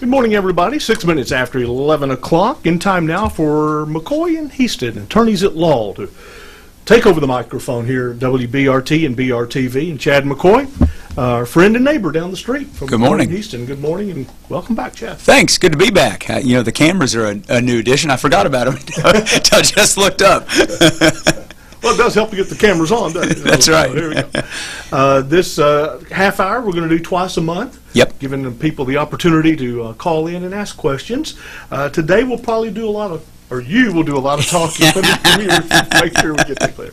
Good morning, everybody. 6 minutes after 11 o'clock. In time now for McCoy and Hiestand, attorneys at law, to take over the microphone here at WBRT and BRTV. And Chad McCoy, our friend and neighbor down the street from Good morning. Hiestand. Good morning and welcome back, Chad. Thanks. Good to be back. You know, the cameras are a new addition. I forgot about them until I just looked up. Well, it does help to get the cameras on, doesn't it? That's right. Here we go. This half hour we're going to do twice a month. Yep. Giving the people the opportunity to call in and ask questions. Today we'll probably do a lot of, or you will do a lot of talking. Make sure we get that clear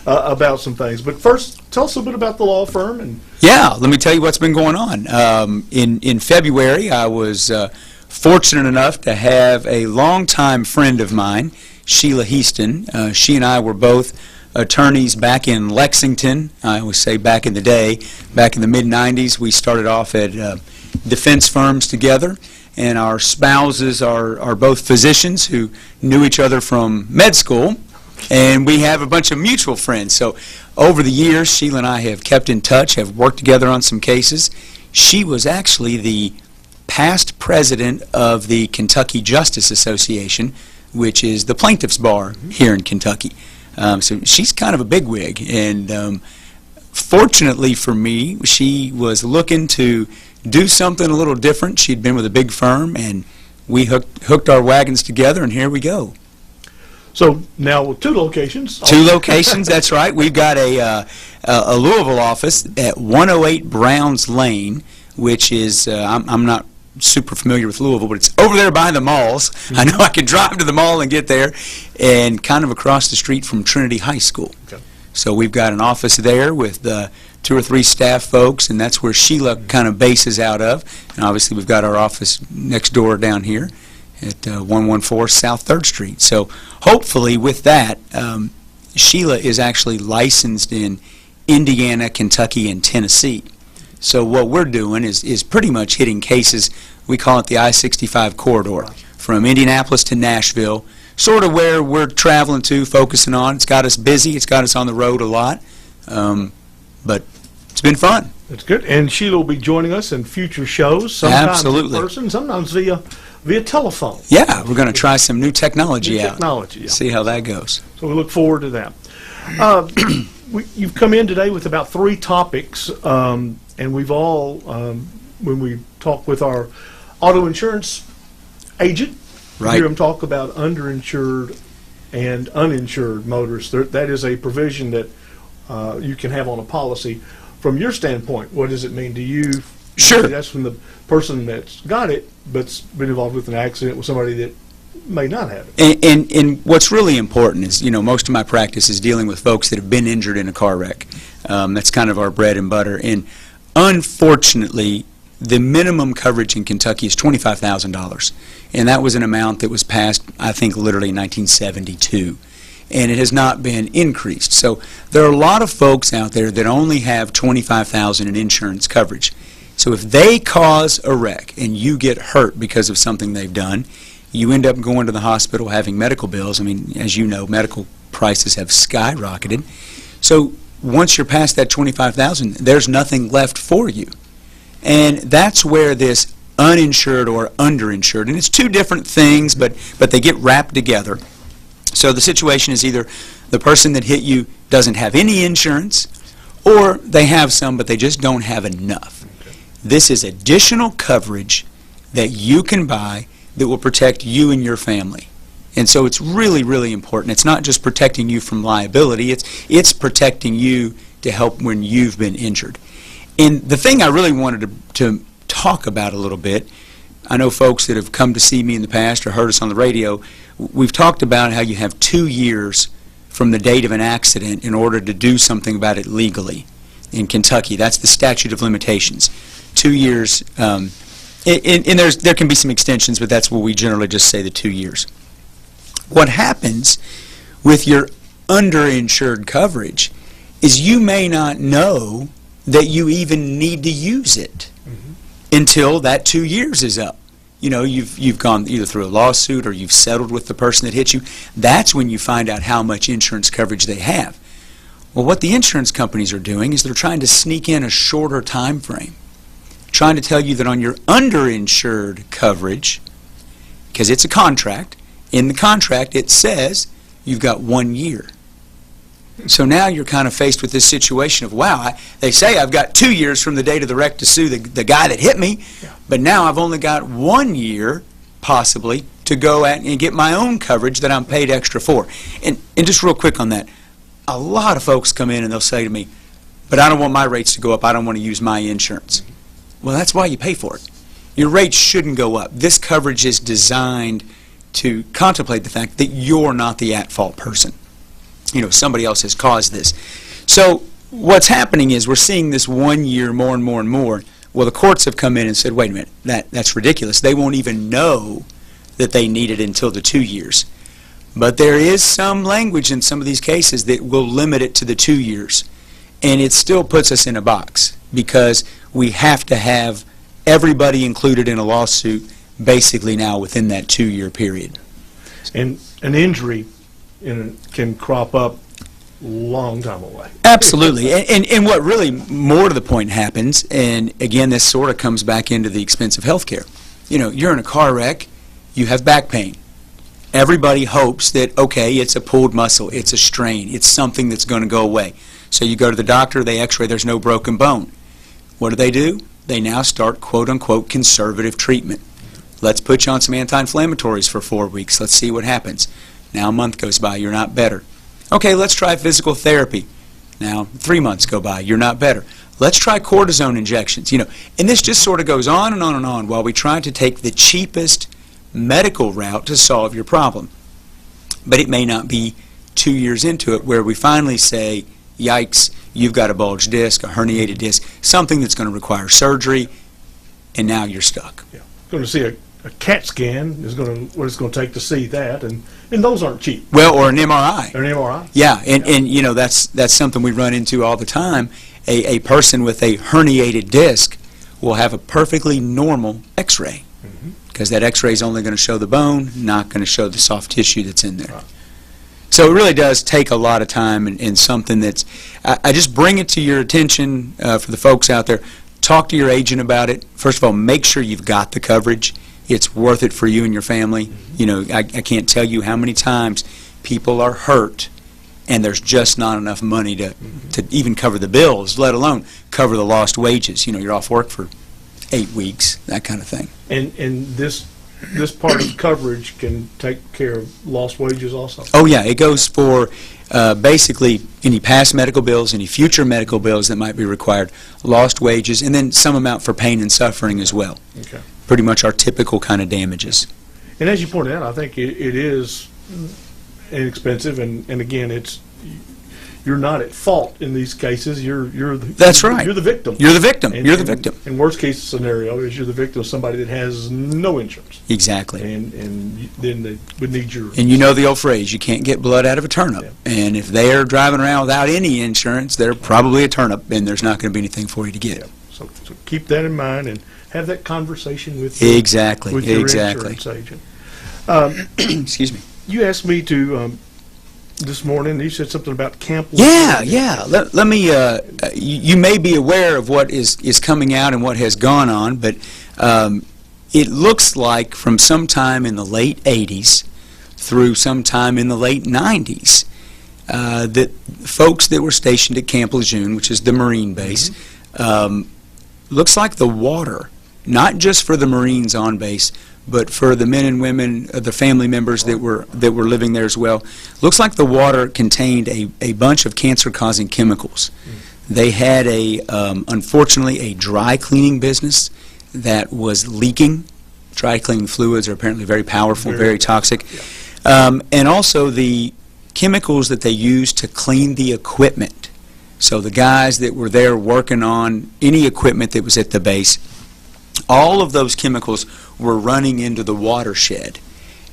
about some things. But first, tell us a bit about the law firm. And yeah, let me tell you what's been going on. In February, I was fortunate enough to have a longtime friend of mine, Sheila Hiestand. She and I were both attorneys back in Lexington. I always say back in the day, back in the mid-'90s. We started off at defense firms together, and our spouses are both physicians who knew each other from med school, and we have a bunch of mutual friends. So over the years, Sheila and I have kept in touch, have worked together on some cases. She was actually the past president of the Kentucky Justice Association, which is the plaintiff's bar here in Kentucky. So she's kind of a bigwig, and fortunately for me, she was looking to do something a little different. She'd been with a big firm, and we hooked our wagons together, and here we go. so now with two locations. Two locations, that's right. We've got a Louisville office at 108 Browns Lane, which is, I'm not super familiar with Louisville, but it's over there by the malls. I know I can drive to the mall and get there, and kind of across the street from Trinity High School. Okay. So we've got an office there with 2 or 3 staff folks, and that's where Sheila kind of bases out of. And obviously we've got our office next door down here at 114 South 3rd Street. So hopefully with that, Sheila is actually licensed in Indiana, Kentucky, and Tennessee. So what we're doing is pretty much hitting cases, we call it the I-65 corridor, from Indianapolis to Nashville, sort of where we're traveling to, focusing on. It's got us busy. It's got us on the road a lot, but it's been fun. That's good. And Sheila will be joining us in future shows, sometimes Absolutely. in person, sometimes via telephone. Yeah, we're going to try some new technology out. Technology, yeah. See how that goes. So we look forward to that. You've come in today with about 3 topics, and we've all, when we talk with our auto insurance agent, Right. hear them talk about underinsured and uninsured motorists. That is a provision that you can have on a policy. From your standpoint, what does it mean to you? Sure. That's from the person that's got it, but's been involved with an accident with somebody that may not have it. And what's really important is, you know, most of my practice is dealing with folks that have been injured in a car wreck. That's kind of our bread and butter. And unfortunately, the minimum coverage in Kentucky is $25,000. And that was an amount that was passed, I think, literally in 1972. And it has not been increased. So there are a lot of folks out there that only have $25,000 in insurance coverage. So if they cause a wreck and you get hurt because of something they've done, you end up going to the hospital having medical bills. I mean, as you know, medical prices have skyrocketed. So once you're past that $25,000, there's nothing left for you. And that's where this uninsured or underinsured, and it's 2 different things, but they get wrapped together. So the situation is either the person that hit you doesn't have any insurance, or they have some, but they just don't have enough. Okay. This is additional coverage that you can buy that will protect you and your family. And so it's really, really important. It's not just protecting you from liability, it's protecting you to help when you've been injured. And the thing I really wanted to talk about a little bit, I know folks that have come to see me in the past or heard us on the radio, we've talked about how you have 2 years from the date of an accident in order to do something about it legally. In Kentucky, that's the statute of limitations. 2 years, and there can be some extensions, but that's what we generally just say, the 2 years. What happens with your underinsured coverage is you may not know that you even need to use it until that 2 years is up. You know, you've gone either through a lawsuit or you've settled with the person that hit you. That's when you find out how much insurance coverage they have. Well, what the insurance companies are doing is they're trying to sneak in a shorter time frame. trying to tell you that on your underinsured coverage, because it's a contract, in the contract it says you've got 1 year. So now you're kind of faced with this situation of, wow, they say I've got 2 years from the date of the wreck to sue the guy that hit me, but now I've only got 1 year, possibly, to go at and get my own coverage that I'm paid extra for. And just real quick on that, a lot of folks come in and they'll say to me, but I don't want my rates to go up, I don't want to use my insurance. Well, that's why you pay for it. Your rates shouldn't go up. This coverage is designed to contemplate the fact that you're not the at-fault person. You know, somebody else has caused this. So what's happening is we're seeing this 1 year more and more and more. Well, the courts have come in and said, wait a minute, that's ridiculous. They won't even know that they need it until the 2 years. But there is some language in some of these cases that will limit it to the 2 years. And it still puts us in a box because we have to have everybody included in a lawsuit basically now within that 2 year period. And an injury can crop up long time away. Absolutely. And what really more to the point happens, and again this sort of comes back into the expense of health care. You know, you're in a car wreck, you have back pain. Everybody hopes that, okay, it's a pulled muscle, it's a strain, it's something that's going to go away. So you go to the doctor, they x-ray, there's no broken bone. What do? They now start quote-unquote conservative treatment. Let's put you on some anti-inflammatories for 4 weeks. Let's see what happens. Now a month goes by, you're not better. Okay, let's try physical therapy. Now 3 months go by, you're not better. Let's try cortisone injections. You know, and this just sort of goes on and on and on while we try to take the cheapest medical route to solve your problem. But it may not be 2 years into it where we finally say, yikes, you've got a bulged disc, a herniated disc, something that's going to require surgery, and now you're stuck. Yeah. Going to see a CAT scan is going to what it's going to take to see that, and those aren't cheap. Well, or an MRI. Or an MRI. Yeah, and you know that's something we run into all the time. A person with a herniated disc will have a perfectly normal X-ray because that X-ray is only going to show the bone, not going to show the soft tissue that's in there. Right. So it really does take a lot of time and something that's, I just bring it to your attention for the folks out there. Talk to your agent about it. First of all, make sure you've got the coverage. It's worth it for you and your family. You know, I can't tell you how many times people are hurt and there's just not enough money to even cover the bills, let alone cover the lost wages. You know, you're off work for 8 weeks, that kind of thing. And this part of coverage can take care of lost wages also? Oh yeah, it goes for basically any past medical bills, any future medical bills that might be required, lost wages, and then some amount for pain and suffering as well. Okay. Pretty much our typical kind of damages. And as you pointed out, I think it is inexpensive, and again, you're not at fault in these cases. That's right. You're the victim. You're the victim. You're the victim. And worst case scenario is you're the victim of somebody that has no insurance. Exactly. And then they would need your. And you know the old phrase, you can't get blood out of a turnip. Yeah. And if they're driving around without any insurance, they're probably a turnip, and there's not going to be anything for you to get. Yeah. So keep that in mind and have that conversation with your, exactly. with your Exactly. insurance agent. Excuse me. You asked me to. This morning, you said something about Camp. Yeah. Let me. You may be aware of what is coming out and what has gone on, but it looks like from sometime in the late '80s through sometime in the late '90s that folks that were stationed at Camp Lejeune, which is the Marine base, looks like the water, not just for the Marines on base, but for the men and women, the family members that were living there as well, looks like the water contained a bunch of cancer-causing chemicals. They had unfortunately, a dry cleaning business that was leaking. Dry cleaning fluids are apparently very powerful, very toxic. Yeah. And also the chemicals that they used to clean the equipment. So the guys that were there working on any equipment that was at the base, all of those chemicals were running into the watershed.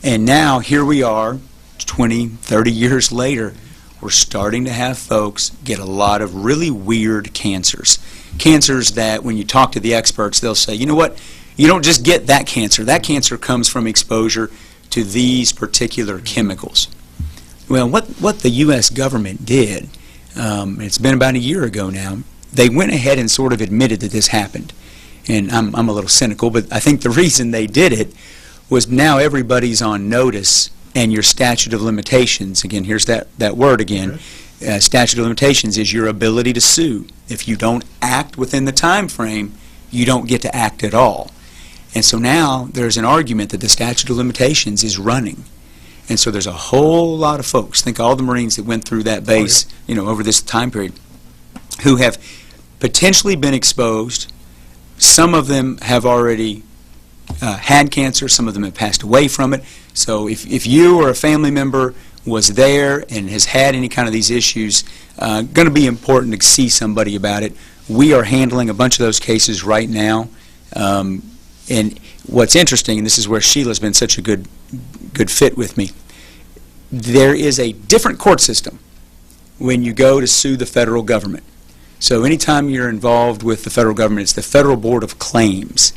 And now here we are, 20, 30 years later, we're starting to have folks get a lot of really weird cancers. Cancers that when you talk to the experts, they'll say, you know what, you don't just get that cancer. That cancer comes from exposure to these particular chemicals. Well, what the U.S. government did, it's been about a year ago now, they went ahead and sort of admitted that this happened. and I'm a little cynical, but I think the reason they did it was now everybody's on notice, and your statute of limitations, again, here's that word again, statute of limitations is your ability to sue. If you don't act within the time frame, you don't get to act at all. And so now there's an argument that the statute of limitations is running. And so there's a whole lot of folks, think all the Marines that went through that base, over this time period, who have potentially been exposed. Some of them have already had cancer, some of them have passed away from it. So if you or a family member was there and has had any kind of these issues, going to be important to see somebody about it. We are handling a bunch of those cases right now. And what's interesting, and this is where Sheila's been such a good fit with me, there is a different court system when you go to sue the federal government. So anytime you're involved with the federal government, it's the Federal Board of Claims.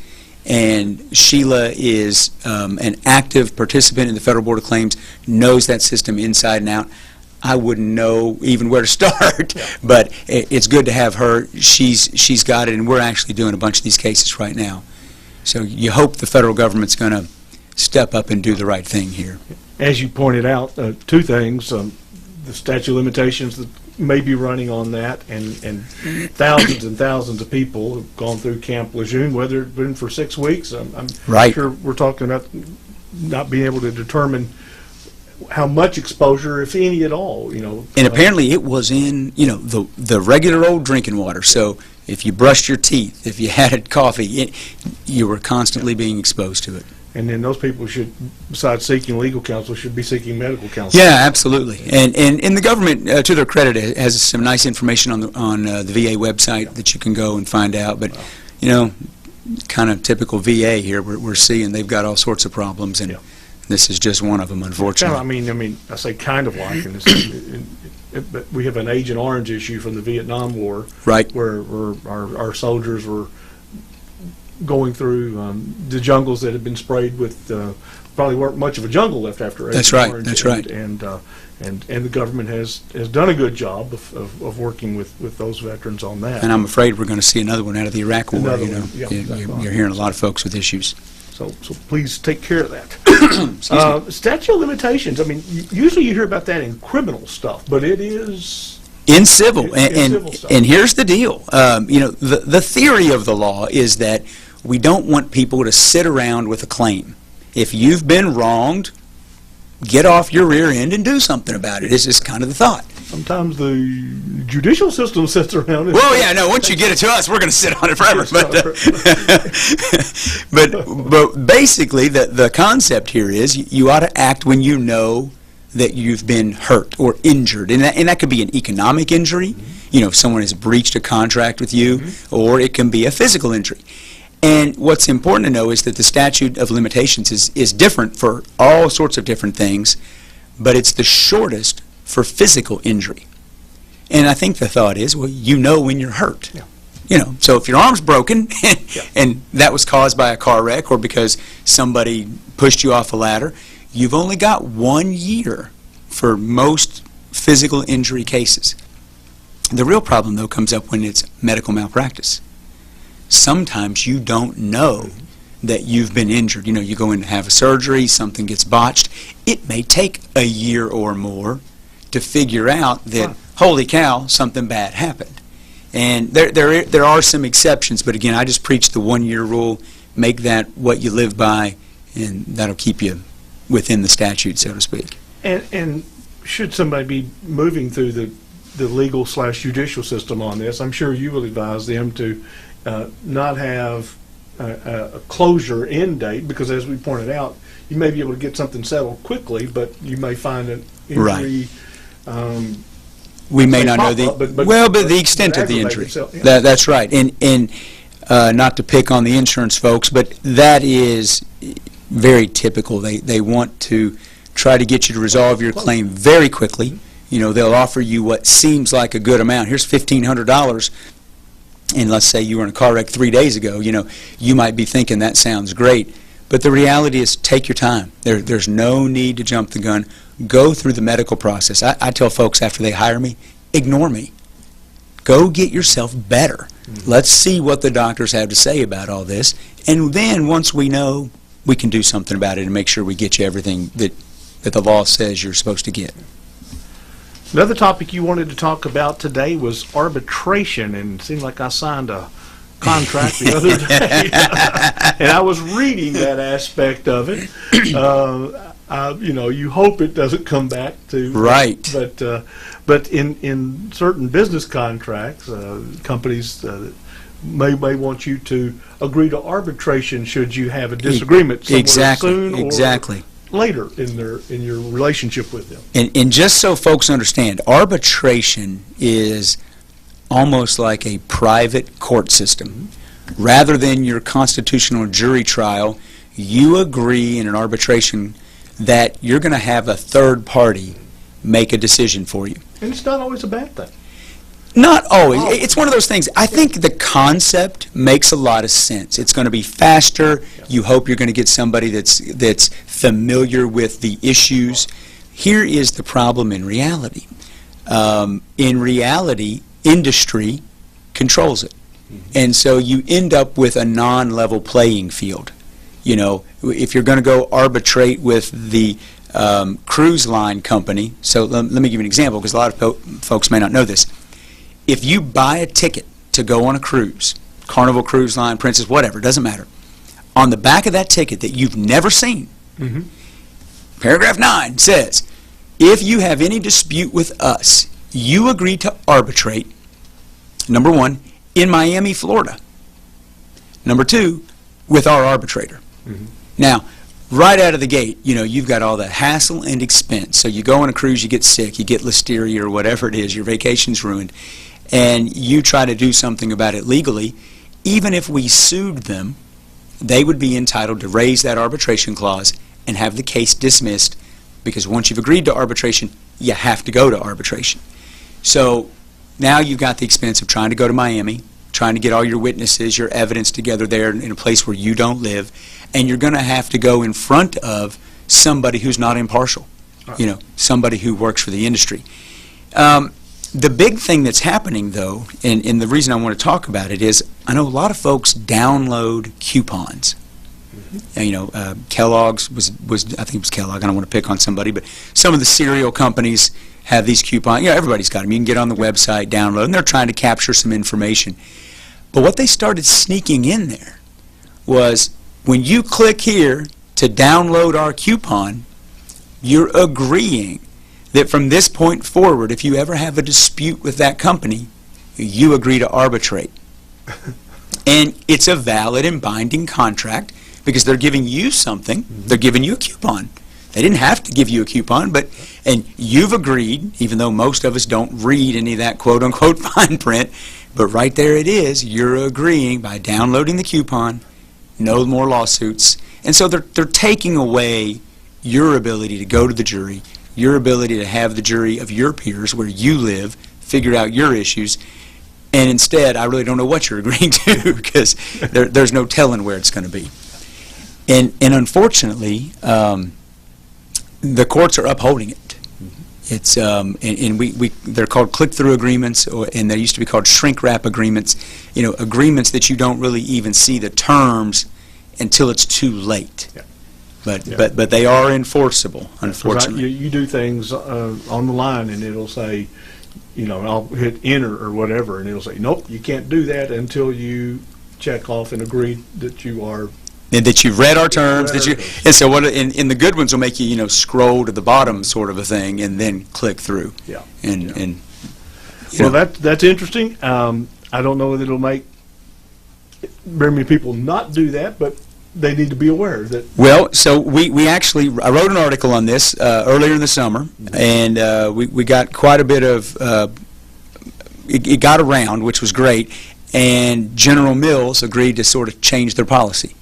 And Sheila is an active participant in the Federal Board of Claims, knows that system inside and out. I wouldn't know even where to start, but it's good to have her. She's got it, and we're actually doing a bunch of these cases right now. So you hope the federal government's going to step up and do the right thing here. As you pointed out, two things, the statute of limitations that may be running on that, and thousands and thousands of people have gone through Camp Lejeune, whether it's been for 6 weeks. I'm right. Sure we're talking about not being able to determine how much exposure, if any at all, And apparently it was in, the regular old drinking water. So if you brushed your teeth, if you had coffee, you were constantly being exposed to it. And then those people should, besides seeking legal counsel, should be seeking medical counsel. Yeah, absolutely. And the government, to their credit, has some nice information on the VA website that you can go and find out. But, kind of typical VA here, we're seeing they've got all sorts of problems, and this is just one of them, unfortunately. I mean, I say kind of like, but we have an Agent Orange issue from the Vietnam War, right? Where our soldiers were going through the jungles that had been sprayed with, probably weren't much of a jungle left after Agent Orange. That's right. And the government has done a good job of working with those veterans on that. And I'm afraid we're going to see another one out of the Iraq War. You're hearing a lot of folks with issues. So please take care of that. Statute of limitations. I mean, usually you hear about that in criminal stuff, but it is in civil. Civil stuff. And here's the deal. The theory of the law is that we don't want people to sit around with a claim. If you've been wronged, get off your rear end and do something about it. This is kind of the thought. Sometimes the judicial system sits around. Well, yeah, no. Once you get it to us, we're going to sit on it forever. But basically, the concept here is you ought to act when you know that you've been hurt or injured, and that could be an economic injury. If someone has breached a contract with you, or it can be a physical injury. And what's important to know is that the statute of limitations is different for all sorts of different things, but it's the shortest for physical injury. And I think the thought is, well, when you're hurt. So if your arm's broken and that was caused by a car wreck or because somebody pushed you off a ladder, you've only got 1 year for most physical injury cases. The real problem, though, comes up when it's medical malpractice. Sometimes you don't know that you've been injured. You go in to have a surgery, something gets botched. It may take a year or more to figure out that, holy cow, something bad happened. And there are some exceptions, but again, I just preach the 1 year rule, make that what you live by, and that'll keep you within the statute, so to speak. And should somebody be moving through the legal/judicial system on this, I'm sure you will advise them to not have a closure end date, because as we pointed out, you may be able to get something settled quickly, but you may find an injury. We may not know the extent of the injury. That's right. And not to pick on the insurance folks, but that is very typical. They want to try to get you to resolve your claim very quickly. They'll offer you what seems like a good amount. Here's $1,500. And let's say you were in a car wreck 3 days ago, you might be thinking that sounds great, but the reality is take your time. There's no need to jump the gun. Go through the medical process. I tell folks after they hire me, ignore me. Go get yourself better. Let's see what the doctors have to say about all this. And then once we know, we can do something about it and make sure we get you everything that the law says you're supposed to get. Another topic you wanted to talk about today was arbitration, and it seemed like I signed a contract the other day. And I was reading that aspect of it. You hope it doesn't come back to right. But in certain business contracts, companies may want you to agree to arbitration should you have a disagreement somewhere soon or later in your relationship with them. And just so folks understand, arbitration is almost like a private court system. Rather than your constitutional jury trial, you agree in an arbitration that you're going to have a third party make a decision for you. And it's not always a bad thing. Not always. It's one of those things. I think the concept makes a lot of sense. It's going to be faster. You hope you're going to get somebody that's familiar with the issues. Here is the problem in reality. In reality, industry controls it. And so you end up with a non-level playing field. You know, if you're going to go arbitrate with the cruise line company, so let me give you an example because a lot of folks may not know this. If you buy a ticket to go on a cruise, Carnival Cruise Line, Princess, whatever, doesn't matter, on the back of that ticket that you've never seen, paragraph 9 says, if you have any dispute with us, you agree to arbitrate, number 1, in Miami, Florida. Number 2, with our arbitrator. Now, right out of the gate, you know, you've got all that hassle and expense. So you go on a cruise, you get sick, you get listeria or whatever it is, your vacation's ruined, and you try to do something about it legally. Even if we sued them, they would be entitled to raise that arbitration clause and have the case dismissed, because once you've agreed to arbitration, you have to go to arbitration. So now you've got the expense of trying to go to Miami, trying to get all your witnesses, your evidence together there in a place where you don't live, and you're going to have to go in front of somebody who's not impartial, you know, somebody who works for the industry. The big thing that's happening, though, and the reason I want to talk about it is I know a lot of folks download coupons. You know, Kellogg's was I think it was Kellogg. I don't want to pick on somebody, but some of the cereal companies have these coupons. You know, everybody's got them. You can get on the website, download, and they're trying to capture some information. But what they started sneaking in there was when you click here to download our coupon, you're agreeing that from this point forward, if you ever have a dispute with that company, you agree to arbitrate. And it's a valid and binding contract because they're giving you something. They're giving you a coupon. They didn't have to give you a coupon, and you've agreed, even though most of us don't read any of that quote-unquote fine print, but right there it is. You're agreeing by downloading the coupon, no more lawsuits. And so they're taking away your ability to go to the jury, your ability to have the jury of your peers where you live, figure out your issues, and instead, I really don't know what you're agreeing to because there's no telling where it's going to be. And unfortunately, the courts are upholding it. It's and they're called click-through agreements, and they used to be called shrink-wrap agreements. You know, agreements that you don't really even see the terms until it's too late. Yeah. But they are enforceable, unfortunately. You do things on the line, and it'll say, you know, I'll hit enter or whatever, and it'll say, nope, you can't do that until you check off and agree that you are. And that you've read our terms, and so what? In the good ones will make you, you know, scroll to the bottom, sort of a thing, and then click through. Yeah. And well, that's interesting. I don't know that it'll make very many people not do that, but they need to be aware that. Well, so I wrote an article on this earlier in the summer, and we got quite a bit of. It got around, which was great, and General Mills agreed to sort of change their policy.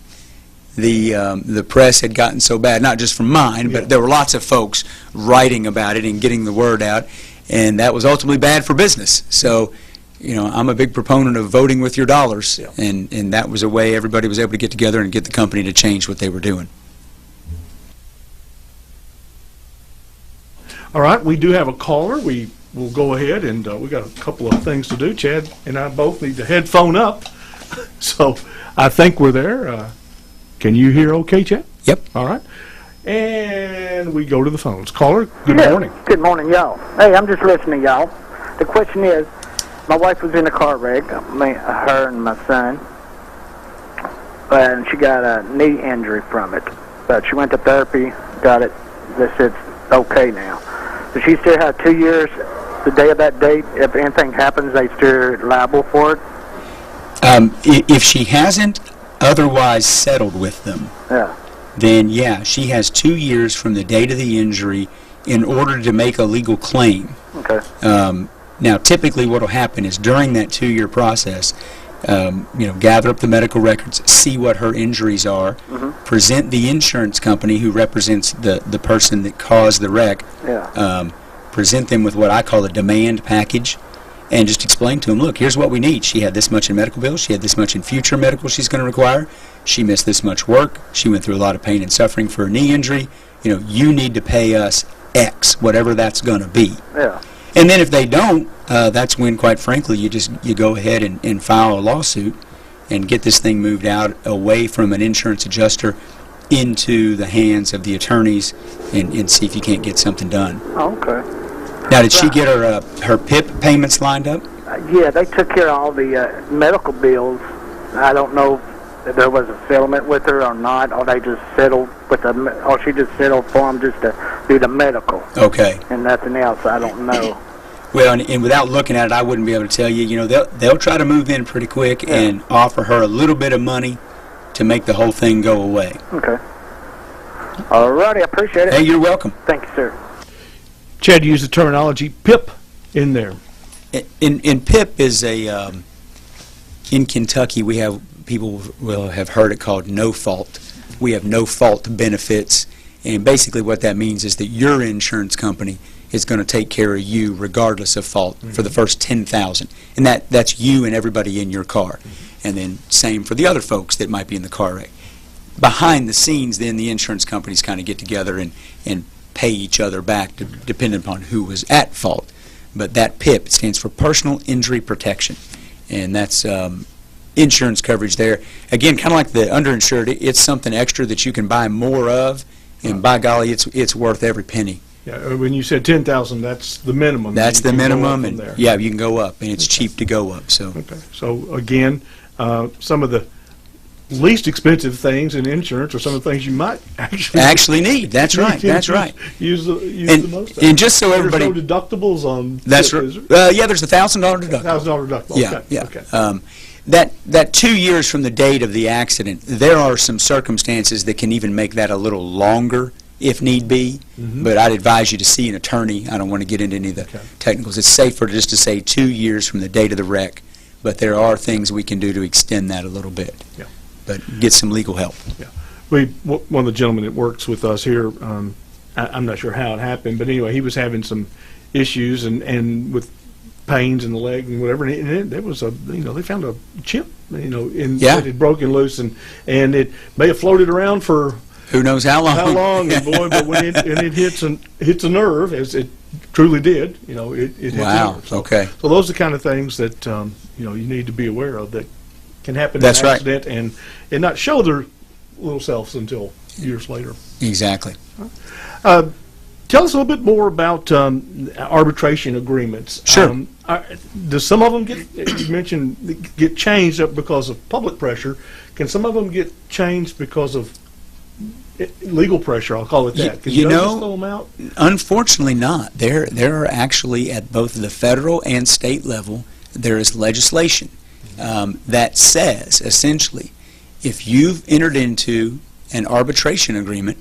The press had gotten so bad, not just from mine, but there were lots of folks writing about it and getting the word out, and that was ultimately bad for business. So, you know, I'm a big proponent of voting with your dollars, and that was a way everybody was able to get together and get the company to change what they were doing. All right, we do have a caller. We we'll go ahead and we got a couple of things to do. Chad and I both need to headphone up, so I think we're there. Can you hear okay, Chad? Yep. All right. And we go to the phones. Caller, good morning. Good morning, y'all. Hey, I'm just listening, y'all. The question is, my wife was in a car wreck, her and my son, and she got a knee injury from it. But she went to therapy, got it. They said it's okay now. Does she still have 2 years, the day of that date? If anything happens, they still liable for it? If she hasn't otherwise settled with them, then yeah, she has 2 years from the date of the injury in order to make a legal claim. Okay. Now, typically what will happen is during that 2-year process, gather up the medical records, see what her injuries are, present the insurance company who represents the person that caused the wreck, present them with what I call a demand package, and just explain to them, look, here's what we need. She had this much in medical bills. She had this much in future medical she's going to require. She missed this much work. She went through a lot of pain and suffering for a knee injury. You need to pay us X, whatever that's going to be. Yeah. And then if they don't, that's when, quite frankly, you go ahead and file a lawsuit and get this thing moved out away from an insurance adjuster into the hands of the attorneys and see if you can't get something done. Okay. Now, did she get her PIP payments lined up? Yeah, they took care of all the medical bills. I don't know if there was a settlement with her or not, or they just settled with or she just settled for them just to do the medical. Okay. And nothing else. I don't know. Well, and without looking at it, I wouldn't be able to tell you. They'll try to move in pretty quick and offer her a little bit of money to make the whole thing go away. Okay. All righty, I appreciate it. Hey, you're welcome. Thank you, sir. Chad used the terminology PIP in there. In PIP is in Kentucky, we have, people will have heard it called no fault. We have no fault benefits, and basically what that means is that your insurance company is going to take care of you regardless of fault for the first $10,000, and that's you and everybody in your car, and then same for the other folks that might be in the car wreck. Behind the scenes, then the insurance companies kind of get together and pay each other back depending upon who was at fault. But that PIP stands for Personal Injury Protection, and that's insurance coverage there. Again, kind of like the underinsured, it's something extra that you can buy more of, and by golly, it's worth every penny. Yeah, when you said 10,000, that's the minimum. That's the minimum, and yeah, you can go up, and it's cheap to go up. So okay. So again, some of the least expensive things in insurance are some of the things you might actually need. That's right. That's right. Use the most. And just so everybody, there's no deductibles on. That's right. Yeah, there's a $1,000 deductible. $1,000 deductible. Yeah, okay. yeah. Okay. That 2 years from the date of the accident, there are some circumstances that can even make that a little longer if need be. But I'd advise you to see an attorney. I don't want to get into any of the technicals. It's safer just to say 2 years from the date of the wreck. But there are things we can do to extend that a little bit. Yeah. But get some legal help. Yeah. One of the gentlemen that works with us here, I'm not sure how it happened, but anyway, he was having some issues and with pains in the leg and whatever, and it was they found a chip, that had broken loose, and it may have floated around for who knows how long. And boy, but when it hits a nerve, as it truly did, it hits a nerve. So, okay. So those are the kind of things that you need to be aware of that can happen That's in an right. accident and not show their little selves until years later. Exactly. Tell us a little bit more about arbitration agreements. Sure. Does some of them you mentioned, get changed up because of public pressure? Can some of them get changed because of legal pressure? I'll call it that. Can you just throw them out? Unfortunately not. There are actually, at both the federal and state level, there is legislation that says, essentially, if you've entered into an arbitration agreement,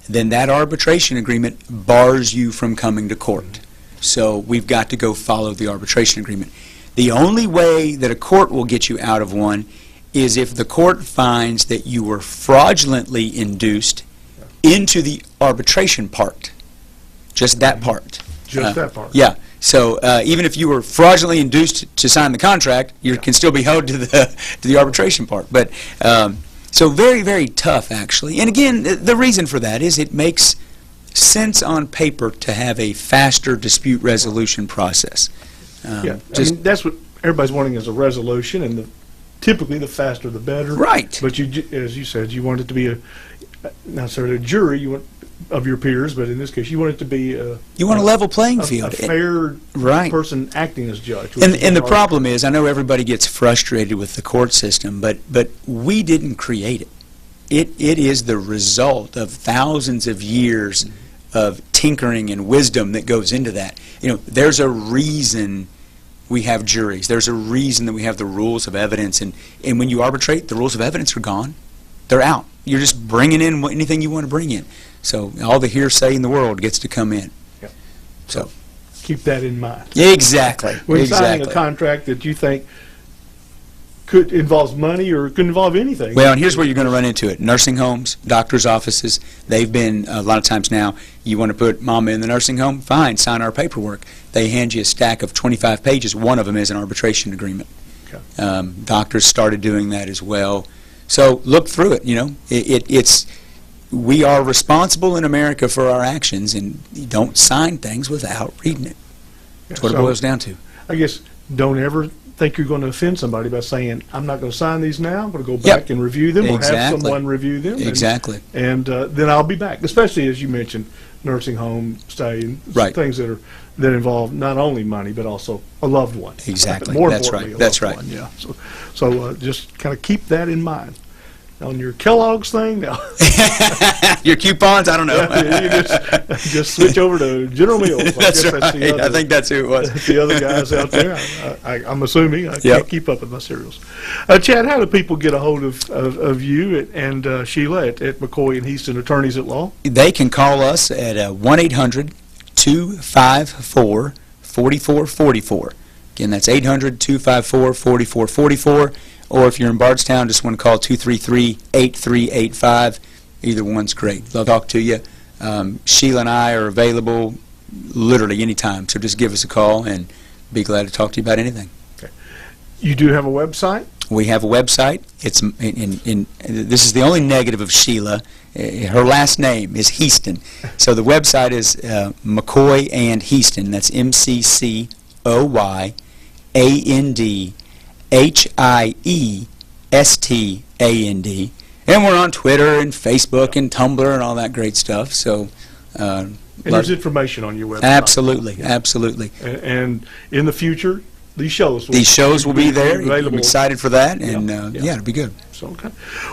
then that arbitration agreement bars you from coming to court. So we've got to go follow the arbitration agreement. The only way that a court will get you out of one is if the court finds that you were fraudulently induced into the arbitration part. Just that part. Just that part. Yeah. So even if you were fraudulently induced to sign the contract, you can still be held to the arbitration part. But so very, very tough, actually. And again, the reason for that is it makes sense on paper to have a faster dispute resolution process. Yeah, that's what everybody's wanting is a resolution, and typically the faster the better. Right. But as you said, you want it to be not necessarily a jury of your peers, but in this case, you want it to be you want a level playing field, a fair right. person acting as judge. And the problem is, I know everybody gets frustrated with the court system, but we didn't create it. It is the result of thousands of years of tinkering and wisdom that goes into that. There's a reason we have juries. There's a reason that we have the rules of evidence. And when you arbitrate, the rules of evidence are gone. They're out. You're just bringing in anything you want to bring in. So all the hearsay in the world gets to come in. Yeah. So keep that in mind. Exactly. When signing a contract that you think involves money or could involve anything. Well, and here's where you're going to run into it. Nursing homes, doctors' offices, they've been, a lot of times now, you want to put mama in the nursing home? Fine, sign our paperwork. They hand you a stack of 25 pages. One of them is an arbitration agreement. Okay. Doctors started doing that as well. So look through it. We are responsible in America for our actions, and you don't sign things without reading it. That's what it boils down to. I guess don't ever think you're going to offend somebody by saying, I'm not going to sign these now, I'm going to go back and review them, or have someone review them. Exactly. And then I'll be back, especially as you mentioned, nursing home stay and things that involve not only money but also a loved one. Exactly. More That's importantly, right. That's right. One, yeah. So just kind of keep that in mind. On your Kellogg's thing now. Your coupons? I don't know. Yeah, you just switch over to General Mills. That's right. I think that's who it was. The other guys out there. I'm assuming. I can't keep up with my cereals. Chad, how do people get a hold of you and Sheila at McCoy and Hiestand Attorneys at Law? They can call us at 1-800-254-4444. Again, that's 800-254-4444. Or if you're in Bardstown, just want to call 233-8385. Either one's great. Love to talk to you. Sheila and I are available literally anytime, so just give us a call and be glad to talk to you about anything. Okay. You do have a website? We have a website. It's this is the only negative of Sheila. Her last name is Hiestand. So the website is McCoy and Hiestand. That's McCoyHiestand. And we're on Twitter and Facebook and Tumblr and all that great stuff. So, and there's information on your website. Absolutely, absolutely. And in the future, these shows will be there. I'm excited for that, and it'll be good. So, okay.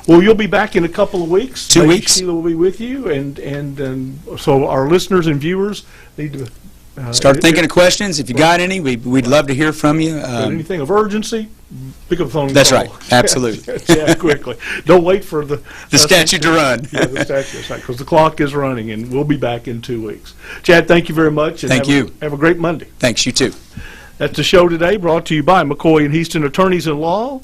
Well, you'll be back in a couple of weeks. 2 weeks. Sheila will be with you, and so our listeners and viewers need to start thinking of questions. If you got any, we'd love to hear from you. Anything of urgency, pick up the phone and That's call. right. Absolutely. Yeah, quickly. Don't wait for the statute to run. Yeah, the statute, because the clock is running, and we'll be back in 2 weeks. Chad, thank you very much. And thank you. Have a great Monday. Thanks, you too. That's the show today, brought to you by McCoy and Hiestand Attorneys in Law.